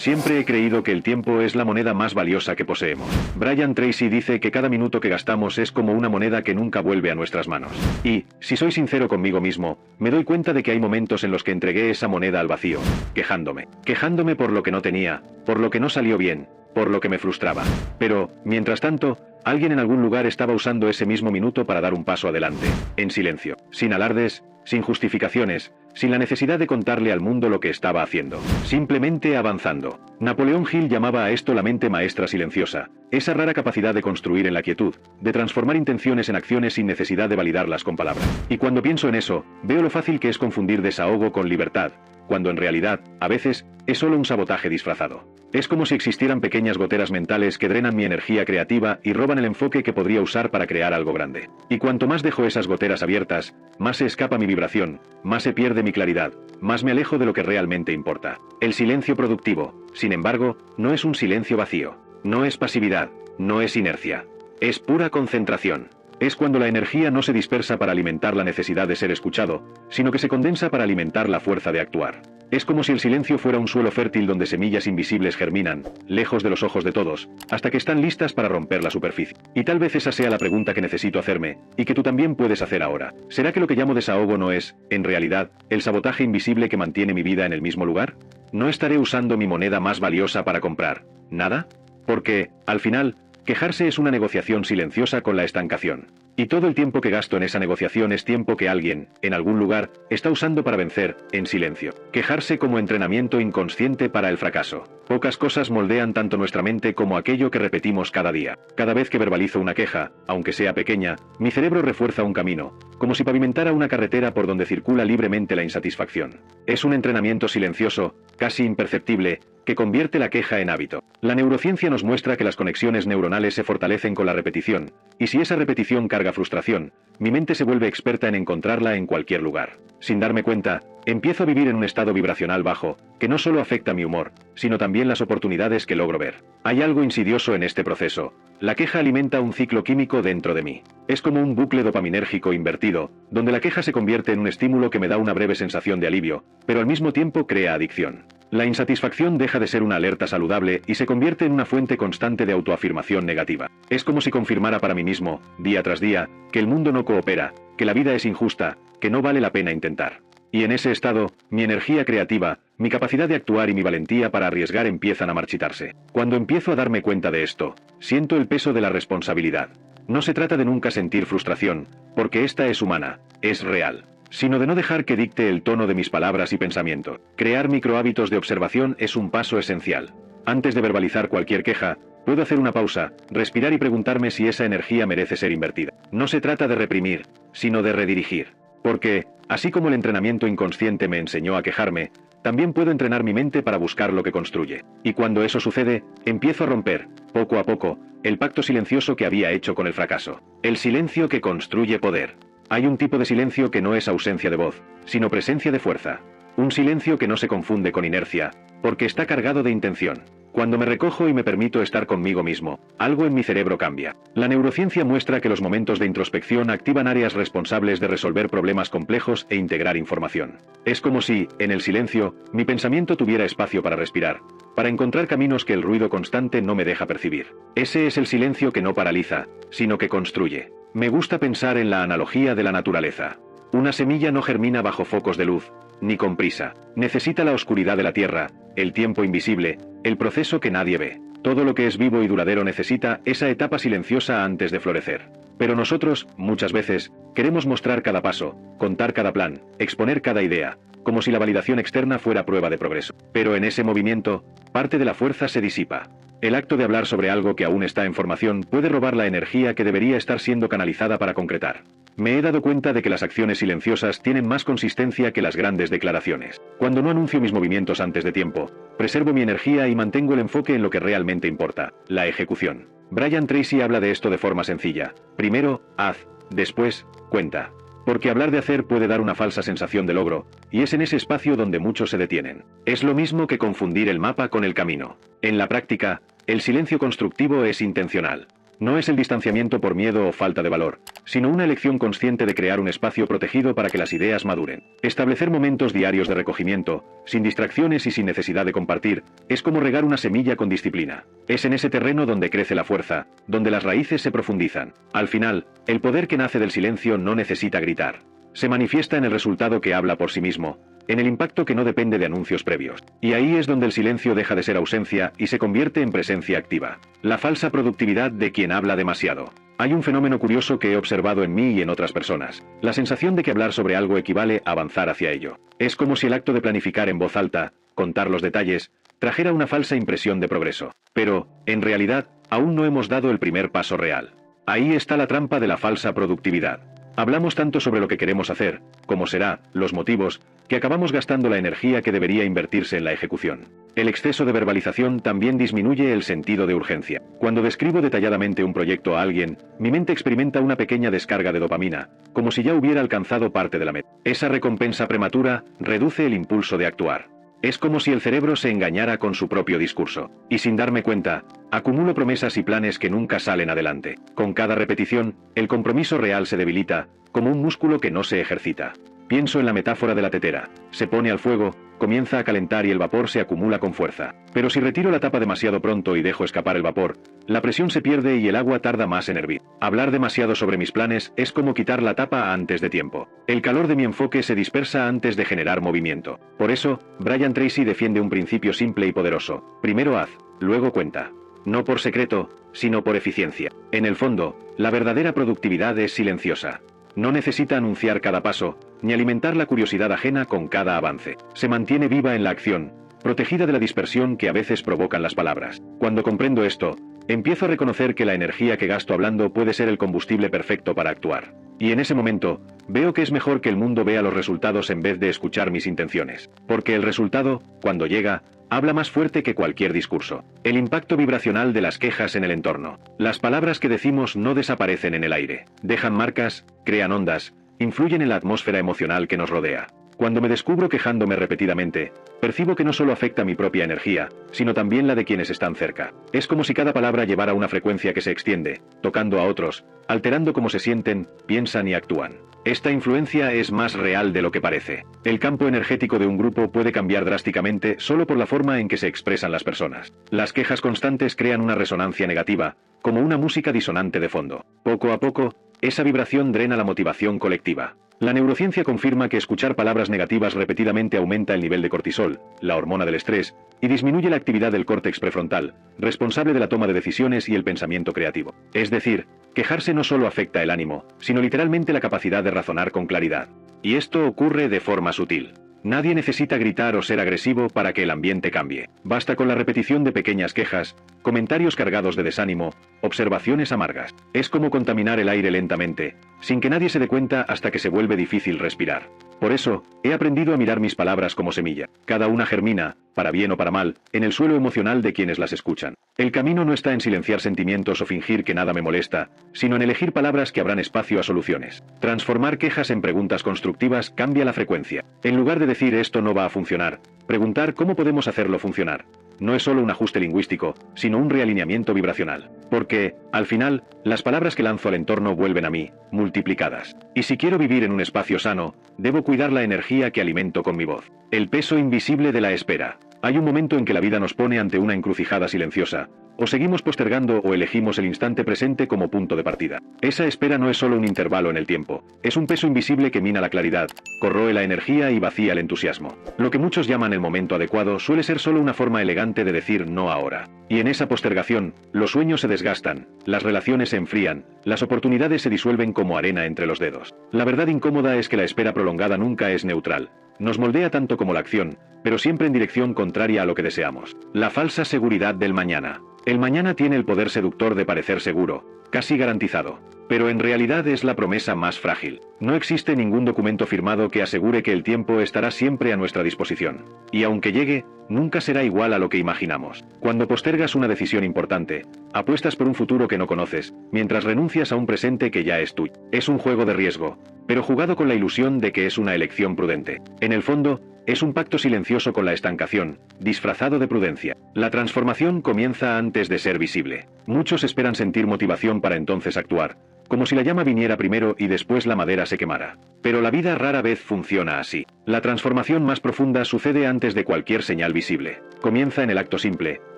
Siempre he creído que el tiempo es la moneda más valiosa que poseemos. Brian Tracy dice que cada minuto que gastamos es como una moneda que nunca vuelve a nuestras manos. Y, si soy sincero conmigo mismo, me doy cuenta de que hay momentos en los que entregué esa moneda al vacío, quejándome por lo que no tenía, por lo que no salió bien, por lo que me frustraba. Pero, mientras tanto, alguien en algún lugar estaba usando ese mismo minuto para dar un paso adelante, en silencio, sin alardes, sin justificaciones, sin la necesidad de contarle al mundo lo que estaba haciendo, simplemente avanzando. Napoleón Hill llamaba a esto la mente maestra silenciosa, esa rara capacidad de construir en la quietud, de transformar intenciones en acciones sin necesidad de validarlas con palabras. Y cuando pienso en eso, veo lo fácil que es confundir desahogo con libertad, cuando en realidad, a veces, es solo un sabotaje disfrazado. Es como si existieran pequeñas goteras mentales que drenan mi energía creativa y roban el enfoque que podría usar para crear algo grande. Y cuanto más dejo esas goteras abiertas, más se escapa mi vibración, más se pierde mi claridad, más me alejo de lo que realmente importa. El silencio productivo, sin embargo, no es un silencio vacío. No es pasividad, no es inercia. Es pura concentración. Es cuando la energía no se dispersa para alimentar la necesidad de ser escuchado, sino que se condensa para alimentar la fuerza de actuar. Es como si el silencio fuera un suelo fértil donde semillas invisibles germinan, lejos de los ojos de todos, hasta que están listas para romper la superficie. Y tal vez esa sea la pregunta que necesito hacerme, y que tú también puedes hacer ahora. ¿Será que lo que llamo desahogo no es, en realidad, el sabotaje invisible que mantiene mi vida en el mismo lugar? ¿No estaré usando mi moneda más valiosa para comprar nada? Porque, al final, quejarse es una negociación silenciosa con la estancación. Y todo el tiempo que gasto en esa negociación es tiempo que alguien, en algún lugar, está usando para vencer, en silencio. Quejarse como entrenamiento inconsciente para el fracaso. Pocas cosas moldean tanto nuestra mente como aquello que repetimos cada día. Cada vez que verbalizo una queja, aunque sea pequeña, mi cerebro refuerza un camino, como si pavimentara una carretera por donde circula libremente la insatisfacción. Es un entrenamiento silencioso, casi imperceptible, que convierte la queja en hábito. La neurociencia nos muestra que las conexiones neuronales se fortalecen con la repetición, y si esa repetición carga frustración, mi mente se vuelve experta en encontrarla en cualquier lugar. Sin darme cuenta, empiezo a vivir en un estado vibracional bajo, que no solo afecta mi humor, sino también las oportunidades que logro ver. Hay algo insidioso en este proceso. La queja alimenta un ciclo químico dentro de mí. Es como un bucle dopaminérgico invertido, donde la queja se convierte en un estímulo que me da una breve sensación de alivio, pero al mismo tiempo crea adicción. La insatisfacción deja de ser una alerta saludable y se convierte en una fuente constante de autoafirmación negativa. Es como si confirmara para mí mismo, día tras día, que el mundo no coopera, que la vida es injusta, que no vale la pena intentar. Y en ese estado, mi energía creativa, mi capacidad de actuar y mi valentía para arriesgar empiezan a marchitarse. Cuando empiezo a darme cuenta de esto, siento el peso de la responsabilidad. No se trata de nunca sentir frustración, porque esta es humana, es real, sino de no dejar que dicte el tono de mis palabras y pensamientos. Crear microhábitos de observación es un paso esencial. Antes de verbalizar cualquier queja, puedo hacer una pausa, respirar y preguntarme si esa energía merece ser invertida. No se trata de reprimir, sino de redirigir. Porque, así como el entrenamiento inconsciente me enseñó a quejarme, también puedo entrenar mi mente para buscar lo que construye. Y cuando eso sucede, empiezo a romper, poco a poco, el pacto silencioso que había hecho con el fracaso. El silencio que construye poder. Hay un tipo de silencio que no es ausencia de voz, sino presencia de fuerza. Un silencio que no se confunde con inercia, porque está cargado de intención. Cuando me recojo y me permito estar conmigo mismo, algo en mi cerebro cambia. La neurociencia muestra que los momentos de introspección activan áreas responsables de resolver problemas complejos e integrar información. Es como si, en el silencio, mi pensamiento tuviera espacio para respirar, para encontrar caminos que el ruido constante no me deja percibir. Ese es el silencio que no paraliza, sino que construye. Me gusta pensar en la analogía de la naturaleza. Una semilla no germina bajo focos de luz, ni con prisa. Necesita la oscuridad de la tierra, el tiempo invisible, el proceso que nadie ve. Todo lo que es vivo y duradero necesita esa etapa silenciosa antes de florecer. Pero nosotros, muchas veces, queremos mostrar cada paso, contar cada plan, exponer cada idea, como si la validación externa fuera prueba de progreso. Pero en ese movimiento, parte de la fuerza se disipa. El acto de hablar sobre algo que aún está en formación puede robar la energía que debería estar siendo canalizada para concretar. Me he dado cuenta de que las acciones silenciosas tienen más consistencia que las grandes declaraciones. Cuando no anuncio mis movimientos antes de tiempo, preservo mi energía y mantengo el enfoque en lo que realmente importa, la ejecución. Brian Tracy habla de esto de forma sencilla. Primero, haz, después, cuenta. Porque hablar de hacer puede dar una falsa sensación de logro, y es en ese espacio donde muchos se detienen. Es lo mismo que confundir el mapa con el camino. En la práctica, el silencio constructivo es intencional. No es el distanciamiento por miedo o falta de valor, sino una elección consciente de crear un espacio protegido para que las ideas maduren. Establecer momentos diarios de recogimiento, sin distracciones y sin necesidad de compartir, es como regar una semilla con disciplina. Es en ese terreno donde crece la fuerza, donde las raíces se profundizan. Al final, el poder que nace del silencio no necesita gritar. Se manifiesta en el resultado que habla por sí mismo, en el impacto que no depende de anuncios previos. Y ahí es donde el silencio deja de ser ausencia y se convierte en presencia activa. La falsa productividad de quien habla demasiado. Hay un fenómeno curioso que he observado en mí y en otras personas. La sensación de que hablar sobre algo equivale a avanzar hacia ello. Es como si el acto de planificar en voz alta, contar los detalles, trajera una falsa impresión de progreso. Pero, en realidad, aún no hemos dado el primer paso real. Ahí está la trampa de la falsa productividad. Hablamos tanto sobre lo que queremos hacer, cómo será, los motivos, que acabamos gastando la energía que debería invertirse en la ejecución. El exceso de verbalización también disminuye el sentido de urgencia. Cuando describo detalladamente un proyecto a alguien, mi mente experimenta una pequeña descarga de dopamina, como si ya hubiera alcanzado parte de la meta. Esa recompensa prematura reduce el impulso de actuar. Es como si el cerebro se engañara con su propio discurso. Y sin darme cuenta, acumulo promesas y planes que nunca salen adelante. Con cada repetición, el compromiso real se debilita, como un músculo que no se ejercita. Pienso en la metáfora de la tetera. Se pone al fuego, comienza a calentar y el vapor se acumula con fuerza. Pero si retiro la tapa demasiado pronto y dejo escapar el vapor, la presión se pierde y el agua tarda más en hervir. Hablar demasiado sobre mis planes es como quitar la tapa antes de tiempo. El calor de mi enfoque se dispersa antes de generar movimiento. Por eso, Brian Tracy defiende un principio simple y poderoso. Primero haz, luego cuenta. No por secreto, sino por eficiencia. En el fondo, la verdadera productividad es silenciosa. No necesita anunciar cada paso, ni alimentar la curiosidad ajena con cada avance. Se mantiene viva en la acción, protegida de la dispersión que a veces provocan las palabras. Cuando comprendo esto, empiezo a reconocer que la energía que gasto hablando puede ser el combustible perfecto para actuar. Y en ese momento, veo que es mejor que el mundo vea los resultados en vez de escuchar mis intenciones. Porque el resultado, cuando llega, habla más fuerte que cualquier discurso. El impacto vibracional de las quejas en el entorno. Las palabras que decimos no desaparecen en el aire. Dejan marcas, crean ondas, influyen en la atmósfera emocional que nos rodea. Cuando me descubro quejándome repetidamente, percibo que no solo afecta mi propia energía, sino también la de quienes están cerca. Es como si cada palabra llevara una frecuencia que se extiende, tocando a otros, alterando cómo se sienten, piensan y actúan. Esta influencia es más real de lo que parece. El campo energético de un grupo puede cambiar drásticamente solo por la forma en que se expresan las personas. Las quejas constantes crean una resonancia negativa, como una música disonante de fondo. Poco a poco, esa vibración drena la motivación colectiva. La neurociencia confirma que escuchar palabras negativas repetidamente aumenta el nivel de cortisol, la hormona del estrés, y disminuye la actividad del córtex prefrontal, responsable de la toma de decisiones y el pensamiento creativo. Es decir, quejarse no solo afecta el ánimo, sino literalmente la capacidad de razonar con claridad. Y esto ocurre de forma sutil. Nadie necesita gritar o ser agresivo para que el ambiente cambie. Basta con la repetición de pequeñas quejas, comentarios cargados de desánimo, observaciones amargas. Es como contaminar el aire lentamente, sin que nadie se dé cuenta hasta que se vuelve difícil respirar. Por eso, he aprendido a mirar mis palabras como semilla. Cada una germina, para bien o para mal, en el suelo emocional de quienes las escuchan. El camino no está en silenciar sentimientos o fingir que nada me molesta, sino en elegir palabras que abran espacio a soluciones. Transformar quejas en preguntas constructivas cambia la frecuencia. En lugar de decir esto no va a funcionar, preguntar cómo podemos hacerlo funcionar. No es solo un ajuste lingüístico, sino un realineamiento vibracional. Porque, al final, las palabras que lanzo al entorno vuelven a mí, multiplicadas. Y si quiero vivir en un espacio sano, debo cuidar la energía que alimento con mi voz. El peso invisible de la espera. Hay un momento en que la vida nos pone ante una encrucijada silenciosa. O seguimos postergando o elegimos el instante presente como punto de partida. Esa espera no es solo un intervalo en el tiempo. Es un peso invisible que mina la claridad, corroe la energía y vacía el entusiasmo. Lo que muchos llaman el momento adecuado suele ser solo una forma elegante de decir no ahora. Y en esa postergación, los sueños se desgastan, las relaciones se enfrían, las oportunidades se disuelven como arena entre los dedos. La verdad incómoda es que la espera prolongada nunca es neutral. Nos moldea tanto como la acción, pero siempre en dirección contraria a lo que deseamos. La falsa seguridad del mañana. El mañana tiene el poder seductor de parecer seguro, casi garantizado. Pero en realidad es la promesa más frágil. No existe ningún documento firmado que asegure que el tiempo estará siempre a nuestra disposición. Y aunque llegue, nunca será igual a lo que imaginamos. Cuando postergas una decisión importante, apuestas por un futuro que no conoces, mientras renuncias a un presente que ya es tuyo. Es un juego de riesgo, pero jugado con la ilusión de que es una elección prudente. En el fondo, Es un pacto silencioso con la estancación, disfrazado de prudencia. La transformación comienza antes de ser visible. Muchos esperan sentir motivación para entonces actuar, como si la llama viniera primero y después la madera se quemara. Pero la vida rara vez funciona así. La transformación más profunda sucede antes de cualquier señal visible. Comienza en el acto simple,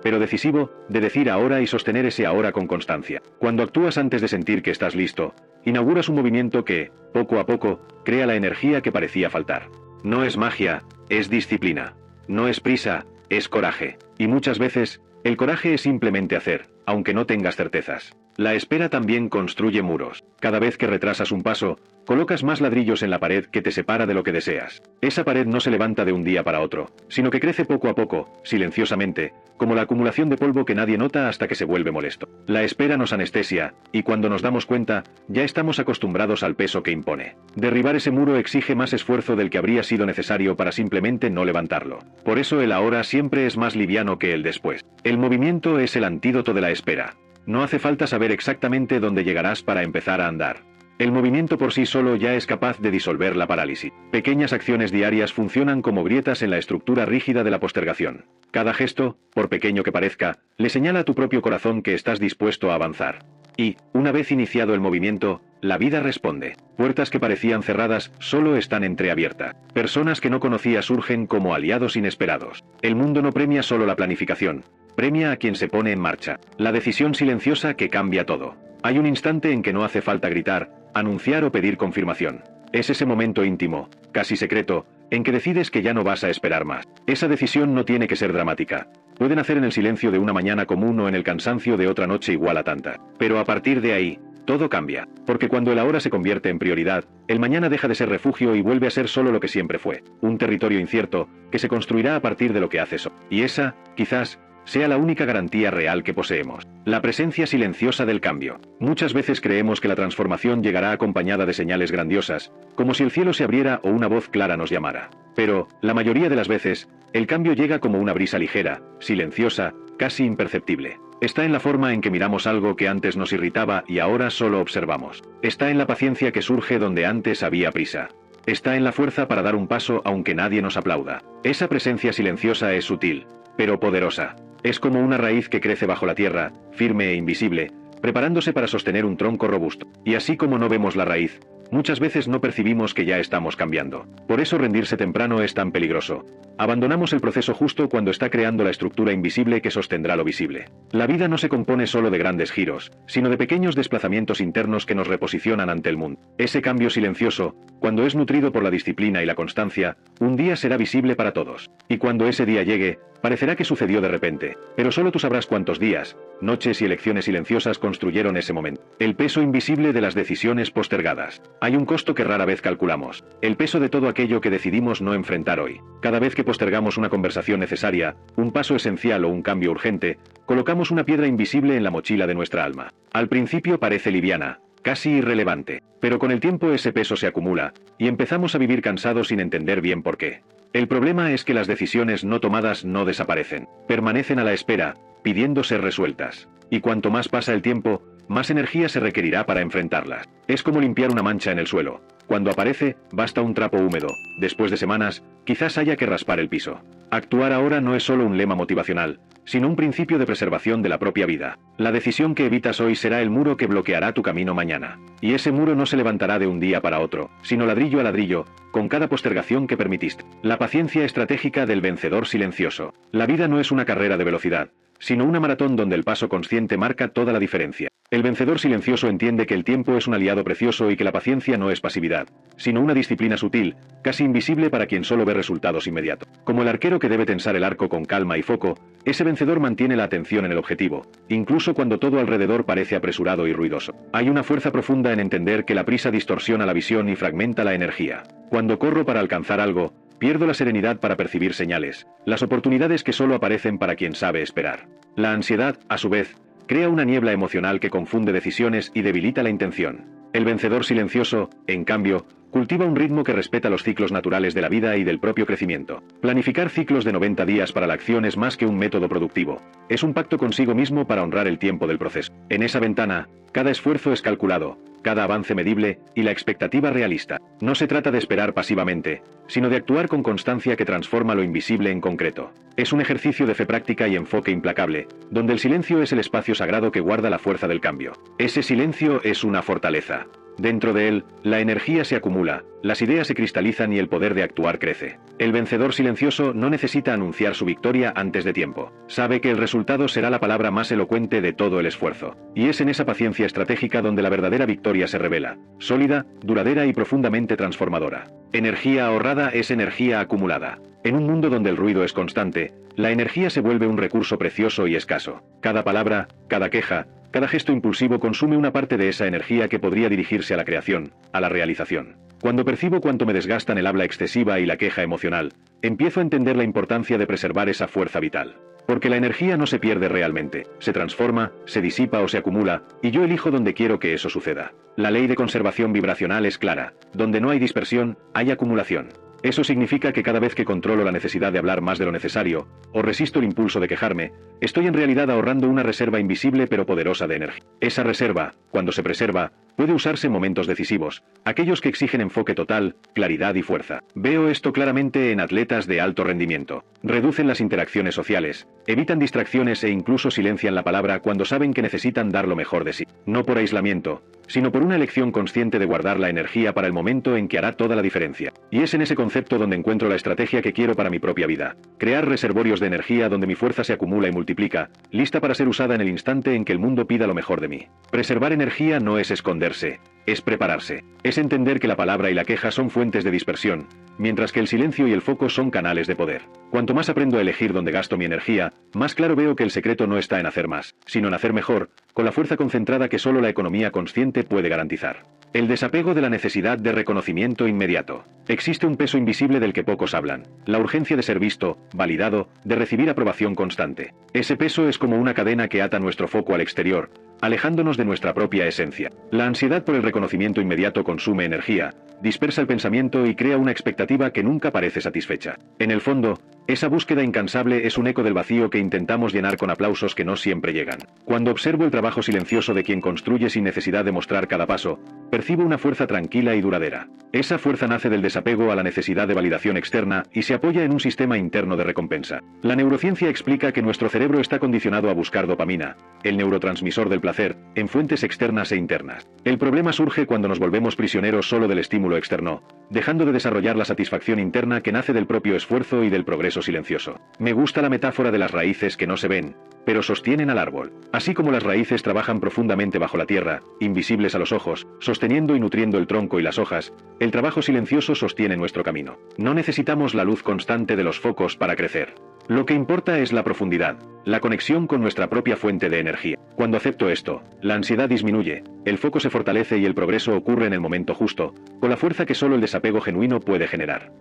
pero decisivo, de decir ahora y sostener ese ahora con constancia. Cuando actúas antes de sentir que estás listo, inauguras un movimiento que, poco a poco, crea la energía que parecía faltar. No es magia, es disciplina. No es prisa, es coraje. Y muchas veces, el coraje es simplemente hacer, aunque no tengas certezas. La espera también construye muros. Cada vez que retrasas un paso, colocas más ladrillos en la pared que te separa de lo que deseas. Esa pared no se levanta de un día para otro, sino que crece poco a poco, silenciosamente, como la acumulación de polvo que nadie nota hasta que se vuelve molesto. La espera nos anestesia, y cuando nos damos cuenta, ya estamos acostumbrados al peso que impone. Derribar ese muro exige más esfuerzo del que habría sido necesario para simplemente no levantarlo. Por eso el ahora siempre es más liviano que el después. El movimiento es el antídoto de la espera. No hace falta saber exactamente dónde llegarás para empezar a andar. El movimiento por sí solo ya es capaz de disolver la parálisis. Pequeñas acciones diarias funcionan como grietas en la estructura rígida de la postergación. Cada gesto, por pequeño que parezca, le señala a tu propio corazón que estás dispuesto a avanzar. Y, una vez iniciado el movimiento, la vida responde. Puertas que parecían cerradas solo están entreabiertas. Personas que no conocías surgen como aliados inesperados. El mundo no premia solo la planificación. Premia a quien se pone en marcha. La decisión silenciosa que cambia todo. Hay un instante en que no hace falta gritar, anunciar o pedir confirmación. Es ese momento íntimo, casi secreto, en que decides que ya no vas a esperar más. Esa decisión no tiene que ser dramática. Puede nacer en el silencio de una mañana común o en el cansancio de otra noche igual a tanta. Pero a partir de ahí, todo cambia. Porque cuando el ahora se convierte en prioridad, el mañana deja de ser refugio y vuelve a ser solo lo que siempre fue. Un territorio incierto, que se construirá a partir de lo que haces hoy. Y esa, quizás, sea la única garantía real que poseemos. La presencia silenciosa del cambio. Muchas veces creemos que la transformación llegará acompañada de señales grandiosas, como si el cielo se abriera o una voz clara nos llamara. Pero, la mayoría de las veces, el cambio llega como una brisa ligera, silenciosa, casi imperceptible. Está en la forma en que miramos algo que antes nos irritaba y ahora solo observamos. Está en la paciencia que surge donde antes había prisa. Está en la fuerza para dar un paso aunque nadie nos aplauda. Esa presencia silenciosa es sutil, pero poderosa. Es como una raíz que crece bajo la tierra, firme e invisible, preparándose para sostener un tronco robusto. Y así como no vemos la raíz, muchas veces no percibimos que ya estamos cambiando. Por eso rendirse temprano es tan peligroso. Abandonamos el proceso justo cuando está creando la estructura invisible que sostendrá lo visible. La vida no se compone solo de grandes giros, sino de pequeños desplazamientos internos que nos reposicionan ante el mundo. Ese cambio silencioso, cuando es nutrido por la disciplina y la constancia, un día será visible para todos. Y cuando ese día llegue, parecerá que sucedió de repente, pero solo tú sabrás cuántos días, noches y elecciones silenciosas construyeron ese momento. El peso invisible de las decisiones postergadas. Hay un costo que rara vez calculamos. El peso de todo aquello que decidimos no enfrentar hoy. Cada vez que postergamos una conversación necesaria, un paso esencial o un cambio urgente, colocamos una piedra invisible en la mochila de nuestra alma. Al principio parece liviana, casi irrelevante, pero con el tiempo ese peso se acumula, y empezamos a vivir cansados sin entender bien por qué. El problema es que las decisiones no tomadas no desaparecen, permanecen a la espera, pidiendo ser resueltas. Y cuanto más pasa el tiempo, más energía se requerirá para enfrentarlas. Es como limpiar una mancha en el suelo. Cuando aparece, basta un trapo húmedo. Después de semanas, quizás haya que raspar el piso. Actuar ahora no es solo un lema motivacional, sino un principio de preservación de la propia vida. La decisión que evitas hoy será el muro que bloqueará tu camino mañana. Y ese muro no se levantará de un día para otro, sino ladrillo a ladrillo, con cada postergación que permitiste. La paciencia estratégica del vencedor silencioso. La vida no es una carrera de velocidad, sino una maratón donde el paso consciente marca toda la diferencia. El vencedor silencioso entiende que el tiempo es un aliado precioso y que la paciencia no es pasividad, sino una disciplina sutil, casi invisible para quien solo ve resultados inmediatos. Como el arquero que debe tensar el arco con calma y foco, ese vencedor mantiene la atención en el objetivo, incluso cuando todo alrededor parece apresurado y ruidoso. Hay una fuerza profunda en entender que la prisa distorsiona la visión y fragmenta la energía. Cuando corro para alcanzar algo, pierdo la serenidad para percibir señales, las oportunidades que solo aparecen para quien sabe esperar. La ansiedad, a su vez, crea una niebla emocional que confunde decisiones y debilita la intención. El vencedor silencioso, en cambio, cultiva un ritmo que respeta los ciclos naturales de la vida y del propio crecimiento. Planificar ciclos de 90 días para la acción es más que un método productivo. Es un pacto consigo mismo para honrar el tiempo del proceso. En esa ventana, cada esfuerzo es calculado, cada avance medible y la expectativa realista. No se trata de esperar pasivamente, sino de actuar con constancia que transforma lo invisible en concreto. Es un ejercicio de fe práctica y enfoque implacable, donde el silencio es el espacio sagrado que guarda la fuerza del cambio. Ese silencio es una fortaleza. Dentro de él, la energía se acumula, las ideas se cristalizan y el poder de actuar crece. El vencedor silencioso no necesita anunciar su victoria antes de tiempo. Sabe que el resultado será la palabra más elocuente de todo el esfuerzo. Y es en esa paciencia estratégica donde la verdadera victoria se revela, sólida, duradera y profundamente transformadora. Energía ahorrada es energía acumulada. En un mundo donde el ruido es constante, la energía se vuelve un recurso precioso y escaso. Cada palabra, cada queja, cada gesto impulsivo consume una parte de esa energía que podría dirigirse a la creación, a la realización. Cuando percibo cuánto me desgastan el habla excesiva y la queja emocional, empiezo a entender la importancia de preservar esa fuerza vital. Porque la energía no se pierde realmente, se transforma, se disipa o se acumula, y yo elijo donde quiero que eso suceda. La ley de conservación vibracional es clara: donde no hay dispersión, hay acumulación. Eso significa que cada vez que controlo la necesidad de hablar más de lo necesario, o resisto el impulso de quejarme, estoy en realidad ahorrando una reserva invisible pero poderosa de energía. Esa reserva, cuando se preserva, puede usarse en momentos decisivos, aquellos que exigen enfoque total, claridad y fuerza. Veo esto claramente en atletas de alto rendimiento. Reducen las interacciones sociales, evitan distracciones e incluso silencian la palabra cuando saben que necesitan dar lo mejor de sí. No por aislamiento, sino por una elección consciente de guardar la energía para el momento en que hará toda la diferencia. Y es en ese concepto donde encuentro la estrategia que quiero para mi propia vida. Crear reservorios de energía donde mi fuerza se acumula y multiplica, lista para ser usada en el instante en que el mundo pida lo mejor de mí. Preservar energía no es esconderse, es prepararse. Es entender que la palabra y la queja son fuentes de dispersión, mientras que el silencio y el foco son canales de poder. Cuanto más aprendo a elegir dónde gasto mi energía, más claro veo que el secreto no está en hacer más, sino en hacer mejor, con la fuerza concentrada que solo la economía consciente puede garantizar. El desapego de la necesidad de reconocimiento inmediato. Existe un peso invisible del que pocos hablan, la urgencia de ser visto, validado, de recibir aprobación constante. Ese peso es como una cadena que ata nuestro foco al exterior, alejándonos de nuestra propia esencia. La ansiedad por el reconocimiento inmediato consume energía, dispersa el pensamiento y crea una expectativa que nunca parece satisfecha. En el fondo, esa búsqueda incansable es un eco del vacío que intentamos llenar con aplausos que no siempre llegan. Cuando observo el trabajo silencioso de quien construye sin necesidad de mostrar cada paso, percibo una fuerza tranquila y duradera. Esa fuerza nace del desapego a la necesidad de validación externa y se apoya en un sistema interno de recompensa. La neurociencia explica que nuestro cerebro está condicionado a buscar dopamina, el neurotransmisor del placer, en fuentes externas e internas. El problema surge cuando nos volvemos prisioneros solo del estímulo externo, dejando de desarrollar la satisfacción interna que nace del propio esfuerzo y del progreso silencioso. Me gusta la metáfora de las raíces que no se ven, pero sostienen al árbol. Así como las raíces trabajan profundamente bajo la tierra, invisibles a los ojos, sosteniendo y nutriendo el tronco y las hojas, el trabajo silencioso sostiene nuestro camino. No necesitamos la luz constante de los focos para crecer. Lo que importa es la profundidad, la conexión con nuestra propia fuente de energía. Cuando acepto esto, la ansiedad disminuye, el foco se fortalece y el progreso ocurre en el momento justo, con la fuerza que solo el desapego genuino puede generar.